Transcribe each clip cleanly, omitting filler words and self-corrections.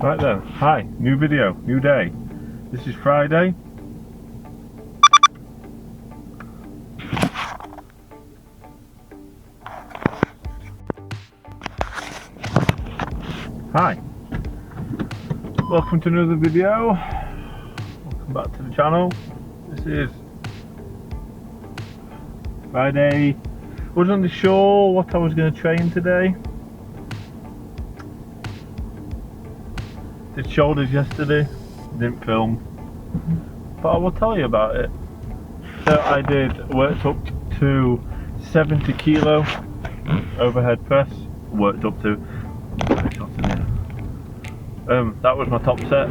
Right then, hi, new video, new day. This is Friday. Hi, welcome to another video. Welcome back to the channel. This is Friday. Wasn't sure what I was going to train today. Did shoulders yesterday, didn't film, but I will tell you about it. So I worked up to 70 kilo overhead press, worked up to, that was my top set.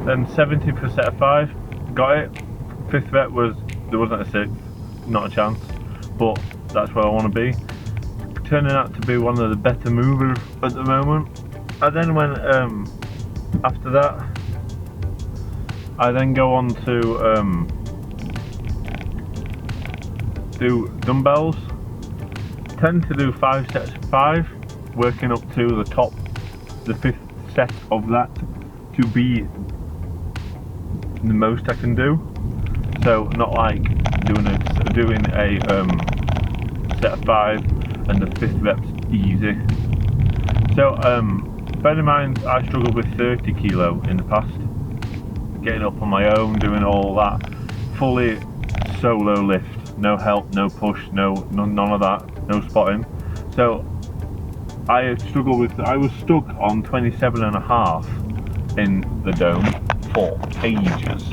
Then 70 for set of 5, got it. 5th rep was, there wasn't a 6th, not a chance, but that's where I want to be. Turning out to be one of the better movers at the moment. I then went, after that, I then go on to do dumbbells. Tend to do 5 sets of 5, working up to the top, the 5th set of that to be the most I can do. So not like doing a set of 5 and the 5th rep's easy. So bear in mind, I struggled with 30 kilo in the past, getting up on my own, doing all that, fully solo lift, no help, no push, none of that, no spotting. So I was stuck on 27.5 in the dome for ages.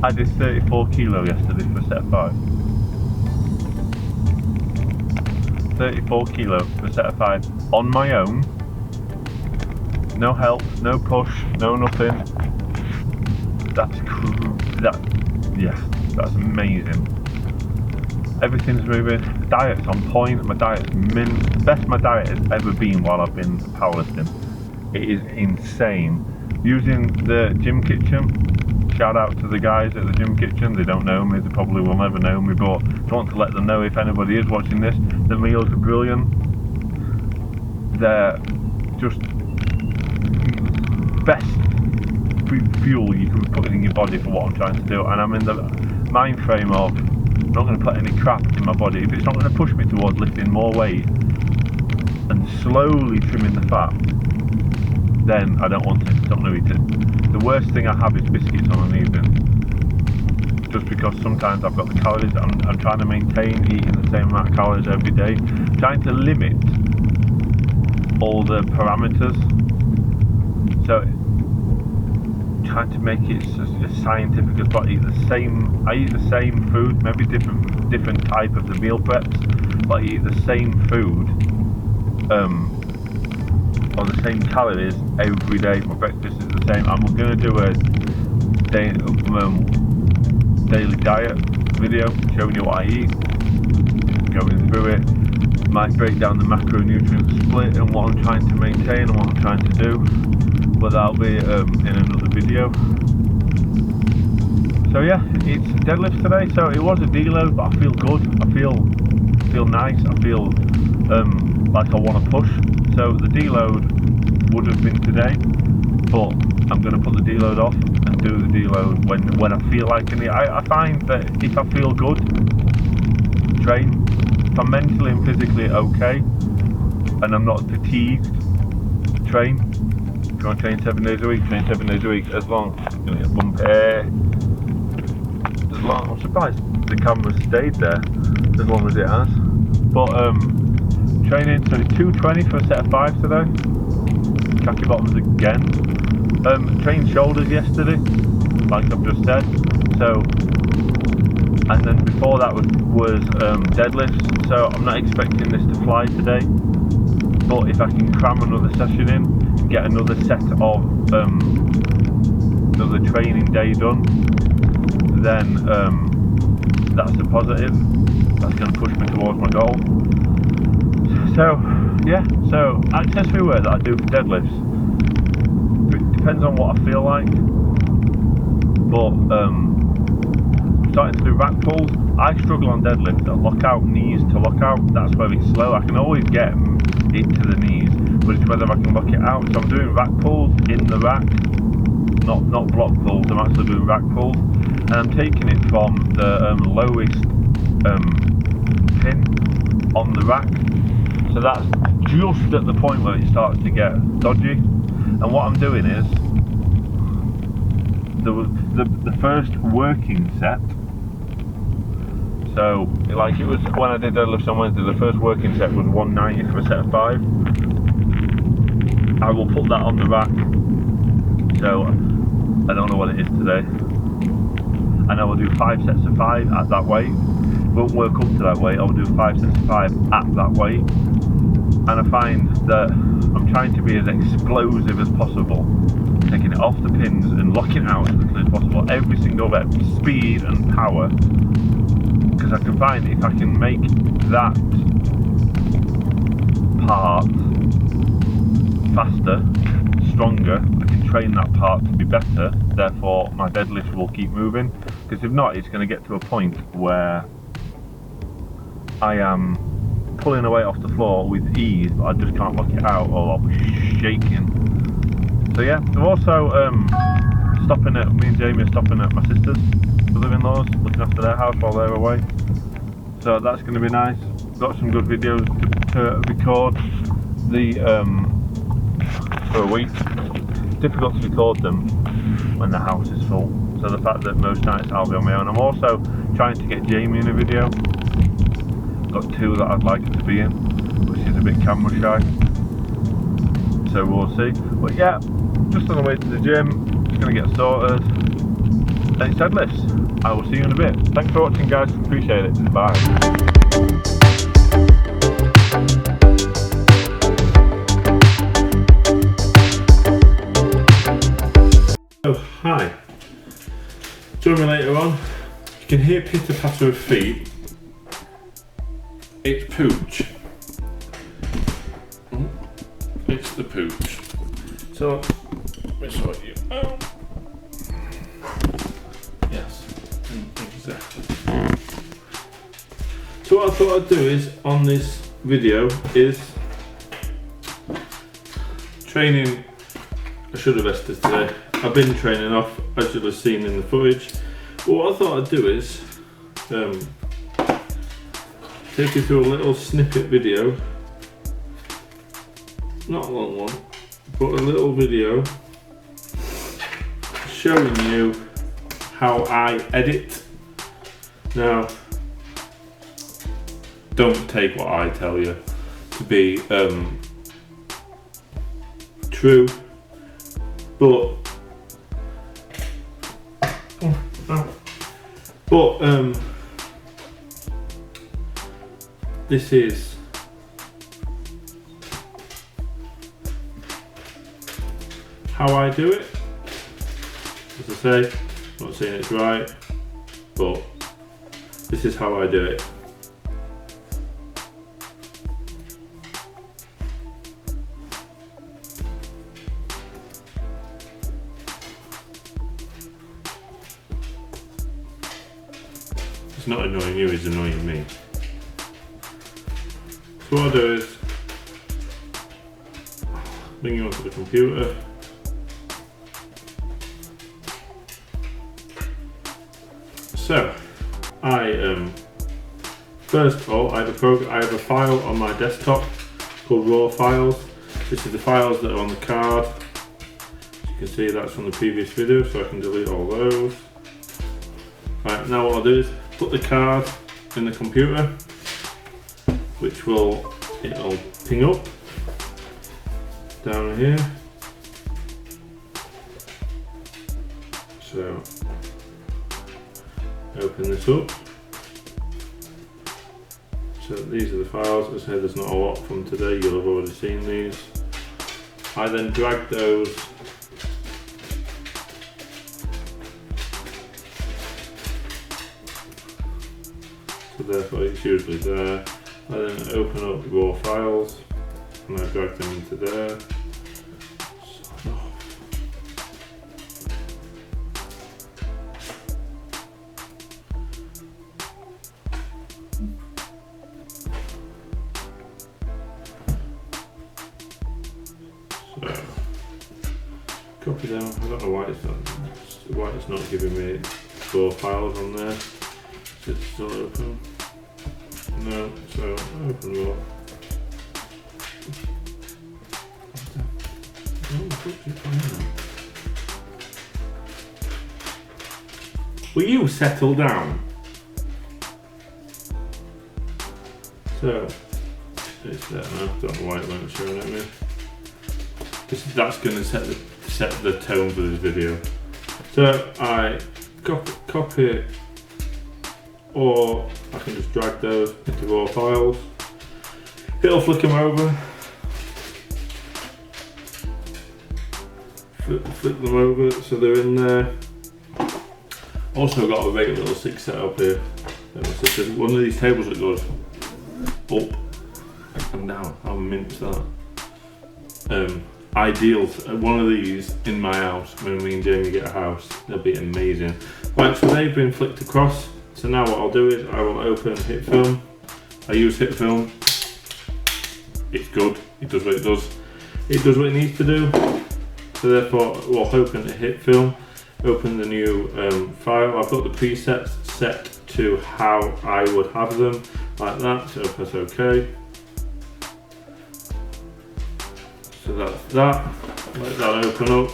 I did 34 kilo yesterday for set 5. 34 kilo for set of 5 on my own, no help, no push, no nothing. That's amazing. Everything's moving, diet's on point, my diet's the best my diet has ever been while I've been powerlifting. It is insane. Using the gym kitchen, shout out to the guys at the gym kitchen. They don't know me, they probably will never know me, but I want to let them know, if anybody is watching this, the meals are brilliant. They're just best fuel you can put in your body for what I'm trying to do, and I'm in the mind frame of I'm not going to put any crap in my body. If it's not going to push me towards lifting more weight and slowly trimming the fat, then I don't want it, don't want to eat it. The worst thing I have is biscuits on an evening, just because sometimes I've got the calories. I'm trying to maintain eating the same amount of calories every day, trying to limit all the parameters, so trying to make it as scientific as possible. I eat the same food, maybe different type of the meal preps, but I eat the same food on the same calories every day. My breakfast is the same. I'm going to do a daily diet video showing you what I eat, going through it, might break down the macronutrient split and what I'm trying to maintain and what I'm trying to do, but that'll be in another video. So yeah, it's deadlifts today. So it was a deload, but I feel good, I feel nice, I feel like I want to push. So the deload would have been today, but I'm going to put the deload off and do the deload when I feel like it. I find that if I feel good, train. If I'm mentally and physically okay and I'm not fatigued, train. If you want to train 7 days a week, train 7 days a week, as long as going to get bumpy. As long, I'm surprised the camera stayed there as long as it has. But training, so 220 for a set of 5 today. Khaki bottoms again. Trained shoulders yesterday, like I've just said. So, and then before that was deadlifts. So I'm not expecting this to fly today, but if I can cram another session in, get another set of another training day done, then that's a positive. That's going to push me towards my goal. So yeah, so accessory work that I do for deadlifts, it depends on what I feel like, but starting to do rack pulls. I struggle on deadlift, lockout, knees to lockout, that's where it's slow. I can always get into the knees, but it's whether I can lock it out. So I'm doing rack pulls in the rack, not block pulls, I'm actually doing rack pulls. And I'm taking it from the lowest pin on the rack. So that's just at the point where it starts to get dodgy. And what I'm doing is, the first working set, so like it was when I did deadlifts on Wednesday, the first working set was 190 for a set of 5. I will put that on the rack, so I don't know what it is today, and I will do 5 sets of 5 at that weight. Won't work up to that weight, I will do 5 sets of 5 at that weight. And I find that I'm trying to be as explosive as possible, taking it off the pins and locking it out as quickly as possible, every single rep, speed and power, because I can find if I can make that part faster, stronger, I can train that part to be better, therefore my deadlift will keep moving, because if not, it's going to get to a point where I am pulling away off the floor with ease, but I just can't lock it out, or I'll be shaking. So yeah, I'm also stopping at, me and Jamie are stopping at my sister's, the live-in-laws, looking after their house while they're away. So that's going to be nice. Got some good videos to record for a week. Difficult to record them when the house is full. So the fact that most nights I'll be on my own. I'm also trying to get Jamie in a video. Got 2 that I'd like her to be in, but she's a bit camera shy, so we'll see. But yeah, just on the way to the gym, just going to get sorted, and it's deadlifts. I will see you in a bit. Thanks for watching, guys, appreciate it, bye. Oh, hi. Join me later on. You can hear pitter patter of feet. It's pooch. It's the pooch. So, let me sort you out. Yes, exactly. So what I thought I'd do is, on this video, is training a shoulder vesters today. I've been training off, as you'll have seen in the footage. But what I thought I'd do is, take you through a little snippet video, not a long one, but a little video showing you how I edit. Now, don't take what I tell you to be true, but this is how I do it. As I say, I'm not saying it's right, but this is how I do it. It's not annoying you, it's annoying me. So what I'll do is bring you onto the computer. So I first of all I have a file on my desktop called raw files. This is the files that are on the card. As you can see, that's from the previous video, so I can delete all those. Right, now what I'll do is put the card in the computer, which it'll ping up down here. So open this up. So these are the files. As I said, there's not a lot from today, you'll have already seen these. I then drag those so therefore it's usually there. I then open up raw files and I drag them into there. copy them. I don't know why it's not giving me 4 files on there. Is it still open? No, so open more. Will you settle down? So it's there now. Don't know why it won't show it me. That's going to set the tone for this video. So I copy, or I can just drag those into raw files. It'll flick them over. Flick them over so they're in there. Also got a regular little 6 set up here. So one of these tables that goes up and down. I'll mince that. Ideal. One of these in my house when me and Jamie get a house. They'll be amazing. Right, so they've been flicked across. So now what I'll do is I will open Hitfilm. I use Hitfilm. It's good. It does what it does. It does what it needs to do. So therefore, we'll open the Hitfilm. Open the new file. I've got the presets set to how I would have them, like that. So press OK. So that's that. Let that open up.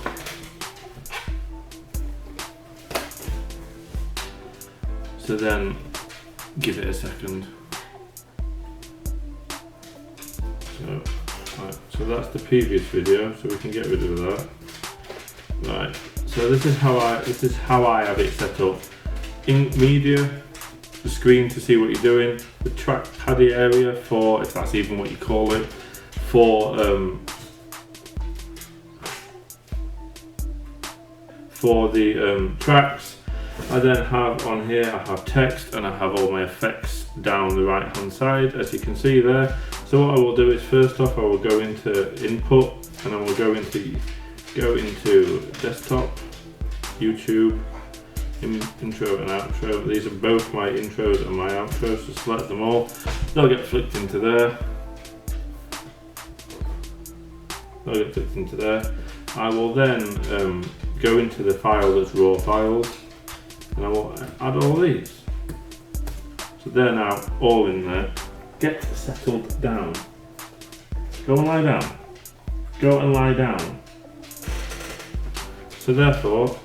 So then give it a second. So that's the previous video, so we can get rid of that. Right. So this is how I have it set up. In media, the screen to see what you're doing, the trackpad area for, if that's even what you call it, for the tracks. I then have on here, I have text and I have all my effects down the right hand side, as you can see there. So what I will do is first off I will go into input and I will go into desktop, YouTube, intro and outro. These are both my intros and my outros, so select them all. They'll get flicked into there. I will then go into the file that's raw files and I will add all these. So they're now all in there. Get settled down. Go and lie down. Go and lie down. So therefore,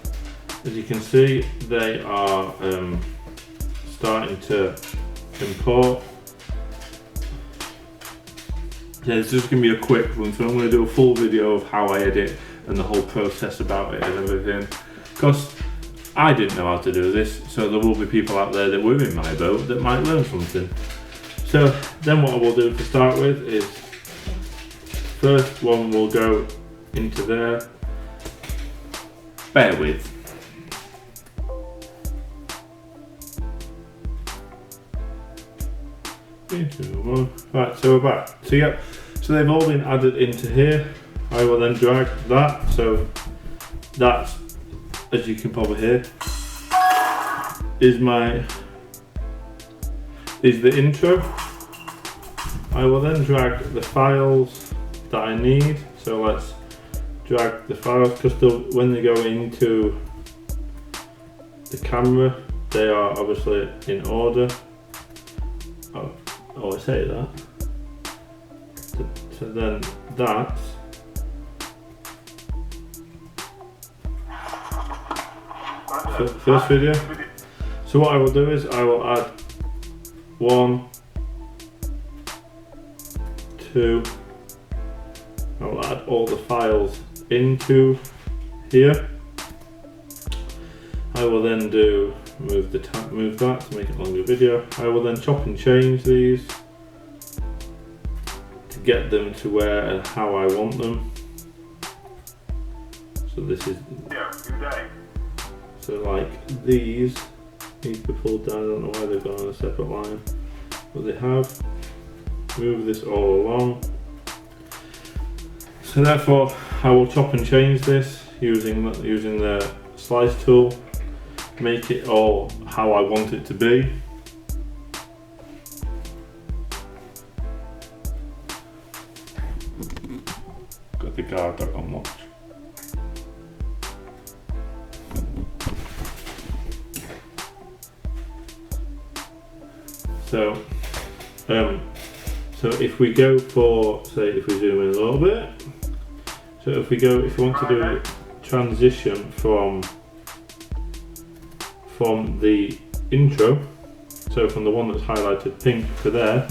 as you can see, they are starting to import. Yeah, this is going to be a quick run through. I'm going to do a full video of how I edit and the whole process about it and everything. Because I didn't know how to do this, so there will be people out there that were in my boat that might learn something. So then what I will do to start with is, first one will go into there. Bear with. Right, so we're back. So yep, so they've all been added into here. I will then drag that. So that's, as you can probably hear, is the intro. I will then drag the files that I need. So let's drag the files, because when they go into the camera, they are obviously in order. Oh, I say that. So then that's first video. So what I will do is I will add 1, 2. I will add all the files into here. I will then move that to make it a longer video. I will then chop and change these to get them to where and how I want them. So this is, so like these need to be pulled down. I don't know why they've gone on a separate line, but they have. Move this all along. So therefore I will chop and change this using the slice tool, make it all how I want it to be. Got the guard dog on watch. So so if we go for, say, if we zoom in a little bit, so if you want to do a transition from the intro, so from the one that's highlighted pink to there,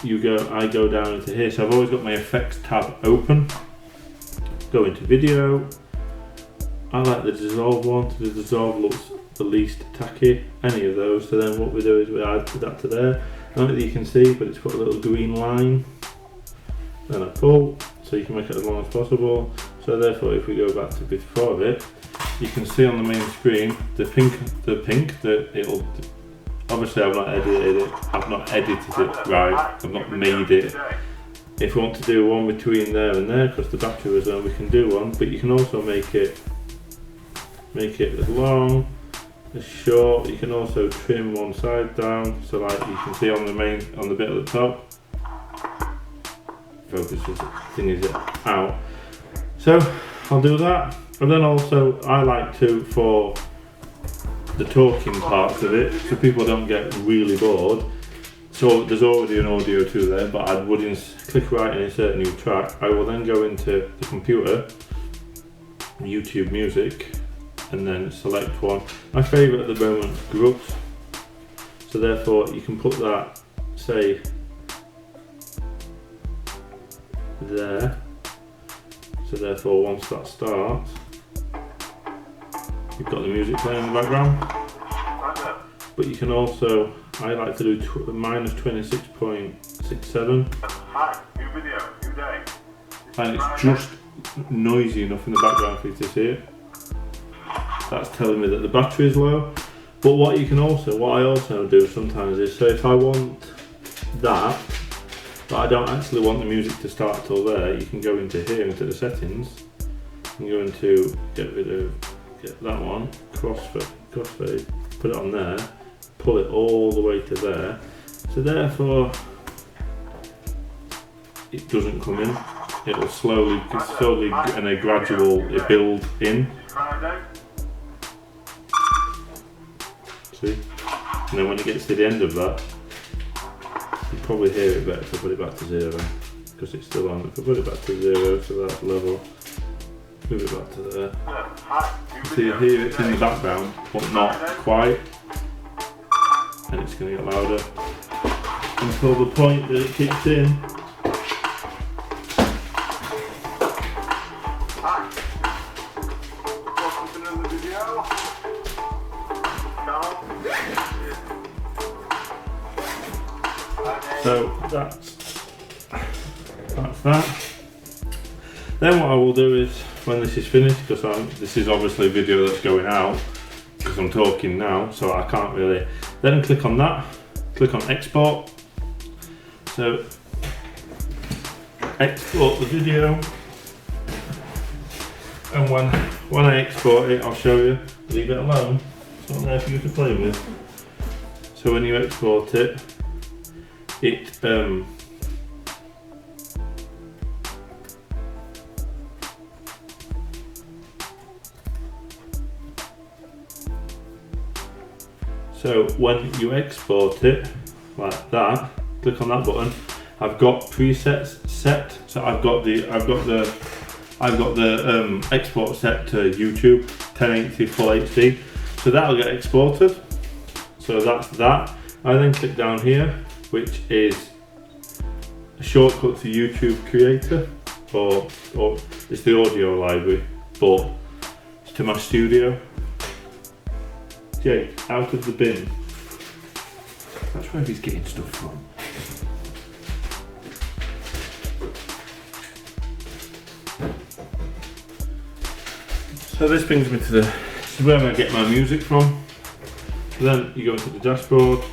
I go down into here. So I've always got my effects tab open, go into video. I like the dissolve one, the dissolve looks the least tacky, any of those. So then what we do is we add that to there. I don't know if you can see, but it's put a little green line. Then I pull, so you can make it as long as possible. So therefore, if we go back to before it, you can see on the main screen the pink that it'll. Obviously, I've not edited it right. I've not made it. If we want to do one between there and there, because the battery was on, we can do one. But you can also make it as long, as short. You can also trim one side down, so like you can see on the bit at the top. Focus thing is out. So I'll do that, and then also I like to, for the talking parts of it, so people don't get really bored. So there's already an audio too there, but I would click right and insert a new track. I will then go into the computer, YouTube Music, and then select one. My favourite at the moment is Grups. So therefore you can put that, say, there. So therefore once that starts, you've got the music playing in the background. But you can also, I like to do minus 26.67. Hi, new video, new day. And it's just noisy enough in the background for you to see it. That's telling me that the battery is low. But what I also do sometimes is, so if I want that, but I don't actually want the music to start till there, you can go into here, into the settings, and go into get that one, crossfade, put it on there, pull it all the way to there. So therefore, it doesn't come in. It'll slowly and a gradual build in. See? And then when it gets to the end of that, you probably hear it better if I put it back to 0, because it's still on. If I put it back to 0, so that's level, move it back to there. So you hear it in the background, but not quite. And it's going to get louder until the point that it kicks in. So that's that. Then what I will do is, when this is finished, because this is obviously a video that's going out, because I'm talking now, so I can't really, then click on that, click on export. So export the video, and when I export it, I'll show you, leave it alone, it's not there for you to play with. So when you export it, so when you export it like that, click on that button. I've got presets set, so I've got the export set to YouTube 1080 full HD, so that'll get exported. So that's that. I then click down here, which is a shortcut to YouTube Creator, or it's the audio library, but it's to my studio. Jake, out of the bin. That's where he's getting stuff from. So this brings me to this is where I get my music from. So then you go into the dashboard,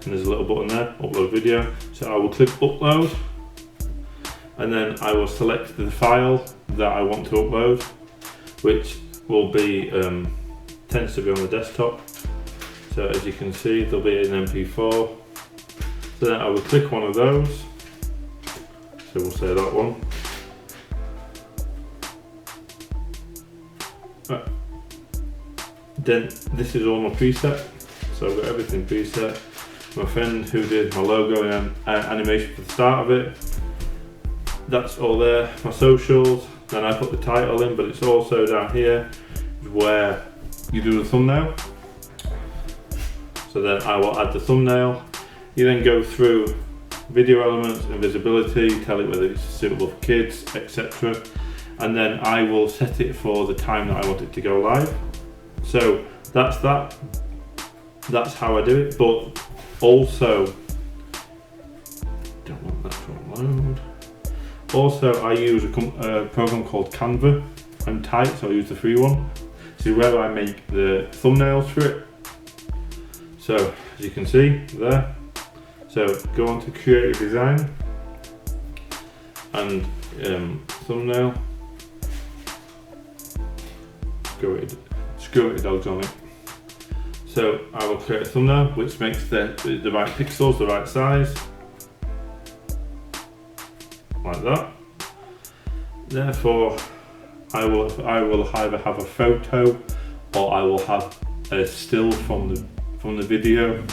and there's a little button there, upload video. So I will click upload, and then I will select the file that I want to upload, which will be, tends to be on the desktop. So as you can see, there'll be an MP4. So then I will click one of those. So we'll say that one. Then this is all my preset. so I've got everything preset. My friend who did my logo and animation for the start of it, that's all there. My socials, then I put the title in, but it's also down here where you do the thumbnail. So then I will add the thumbnail. You then go through video elements and visibility, tell it whether it's suitable for kids, etc. And then I will set it for the time that I want it to go live. So that's that. That's how I do it. But also, don't want that to load. Also, I use a program called Canva. I'm tight, so I use the free one. This is where I make the thumbnails for it. So as you can see there. So go on to creative design and thumbnail. Security dogs on it. So I will create a thumbnail which makes the right pixels, the right size, like that. Therefore, I will either have a photo or I will have a still from the video.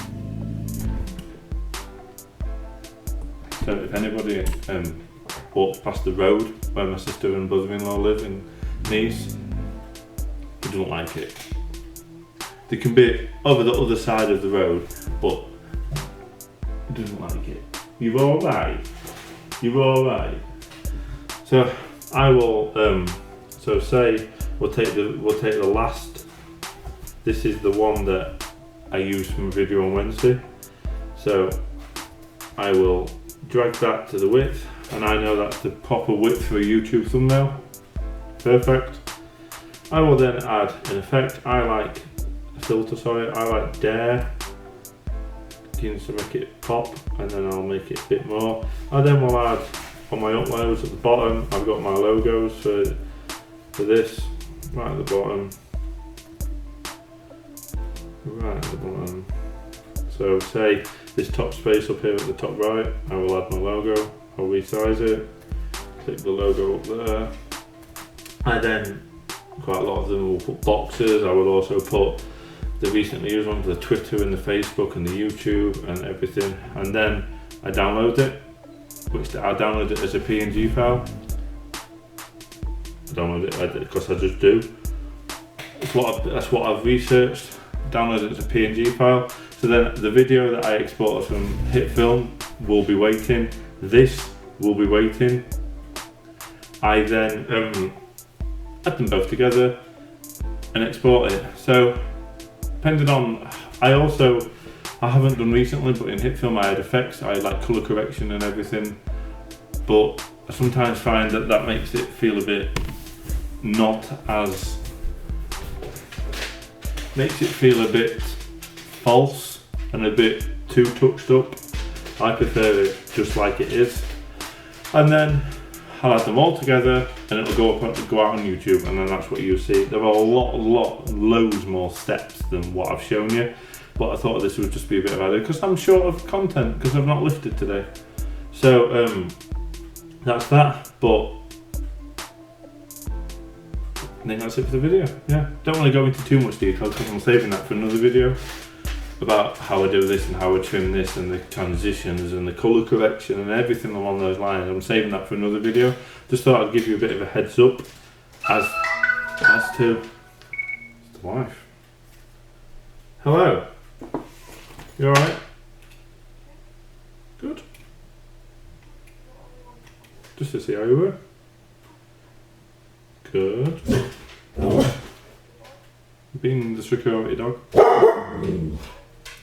So if anybody walks past the road where my sister and brother-in-law live in Nice, he doesn't like it. They can be over the other side of the road, but he doesn't like it. You're alright. You're alright. So I will. So say we'll take the last. This is the one that I used from a video on Wednesday. So I will drag that to the width, and I know that's the proper width for a YouTube thumbnail. Perfect. I will then add an effect. I like a filter, sorry, I like Dare. Begins to make it pop, and then I'll make it a bit more. I then will add on my uploads at the bottom, I've got my logos for this, right at the bottom. Right at the bottom. So say this top space up here at the top right, I will add my logo, I'll resize it, click the logo up there. I then, quite a lot of them will put boxes. I will also put the recently used ones, the Twitter and the Facebook and the YouTube and everything. And then I download it, which I download it as a PNG file. I download it because I just do. That's what I've researched. Download it as a PNG file. So then the video that I exported from Hitfilm will be waiting. This will be waiting. I then add them both together and export it. So depending on, I haven't done recently, but in Hitfilm I had effects, I had like colour correction and everything, but I sometimes find that makes it feel a bit makes it feel a bit false and a bit too touched up. I prefer it just like it is. And then I'll add them all together and it'll go out on YouTube, and then that's what you'll see. There are loads more steps than what I've shown you, but I thought this would just be a bit of idea because I'm short of content because I've not lifted today. So that's that, but I think that's it for the video. Yeah, don't want to go into too much detail because I'm saving that for another video about how I do this and how I trim this and the transitions and the colour correction and everything along those lines. I'm saving that for another video. Just thought I'd give you a bit of a heads up as to the wife. Hello. You alright? Good. Just to see how you were. Good. Being the security dog.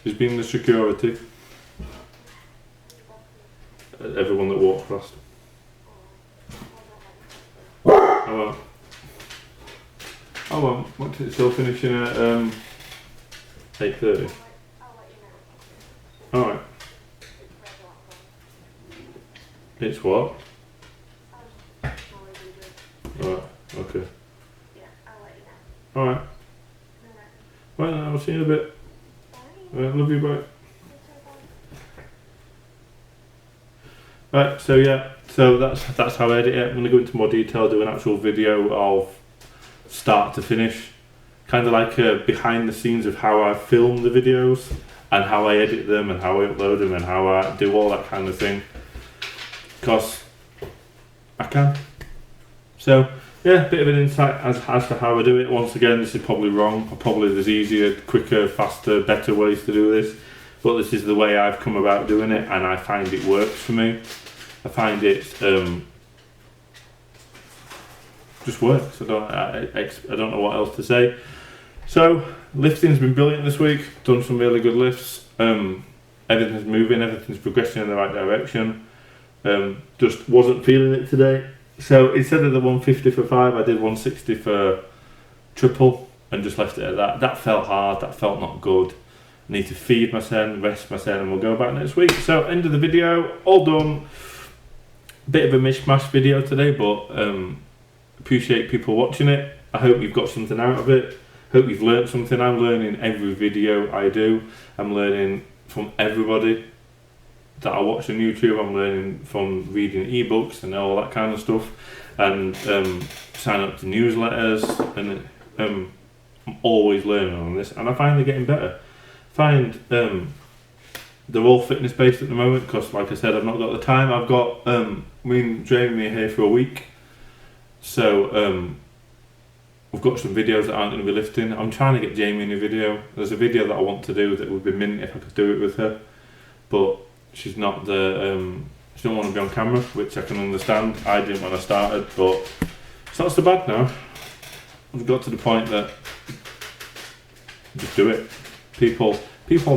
He's been the security. Everyone that walks past. I won't. What's it still finishing at 8:30? Alright. It's what? Alright, okay. Alright. Right, I'll see you in a bit. Love you, bye. Right, so yeah, so that's how I edit it. I'm going to go into more detail, do an actual video of start to finish, kind of like a behind the scenes of how I film the videos and how I edit them and how I upload them and how I do all that kind of thing, because I can. So yeah, a bit of an insight as to how I do it. Once again, this is probably wrong. Probably there's easier, quicker, faster, better ways to do this, but this is the way I've come about doing it, and I find it works for me. I find it just works. I don't know what else to say. So lifting's been brilliant this week. Done some really good lifts. Everything's moving. Everything's progressing in the right direction. Just wasn't feeling it today. So instead of the 150 for 5, I did 160 for triple and just left it at that. That felt hard. That felt not good. I need to feed my son, rest my son, and we'll go back next week. So end of the video, all done. Bit of a mishmash video today, but appreciate people watching it. I hope you've got something out of it. Hope you've learned something. I'm learning every video I do. I'm learning from everybody that I watch on YouTube. I'm learning from reading ebooks and all that kind of stuff, and sign up to newsletters, and I'm always learning on this, and I find they're getting better. Find they're all fitness based at the moment because, like I said, I've not got the time. I've got me and Jamie are here for a week, so we've got some videos that aren't going to be lifting. I'm trying to get Jamie in a video. There's a video that I want to do that would be mint if I could do it with her, but she's not the she don't want to be on camera, which I can understand. I didn't when I started, but it's not so bad now. We've got to the point that just do it. People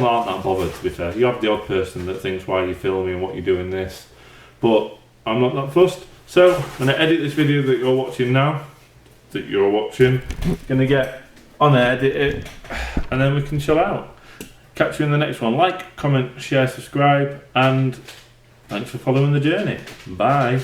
aren't that bothered, to be fair. You have the odd person that thinks, why are you filming, what are you doing this? But I'm not that fussed. So I'm going to edit this video that you're watching now, going to get on there, edit it, and then we can chill out. Catch you in the next one. Like, comment, share, subscribe, and thanks for following the journey. Bye.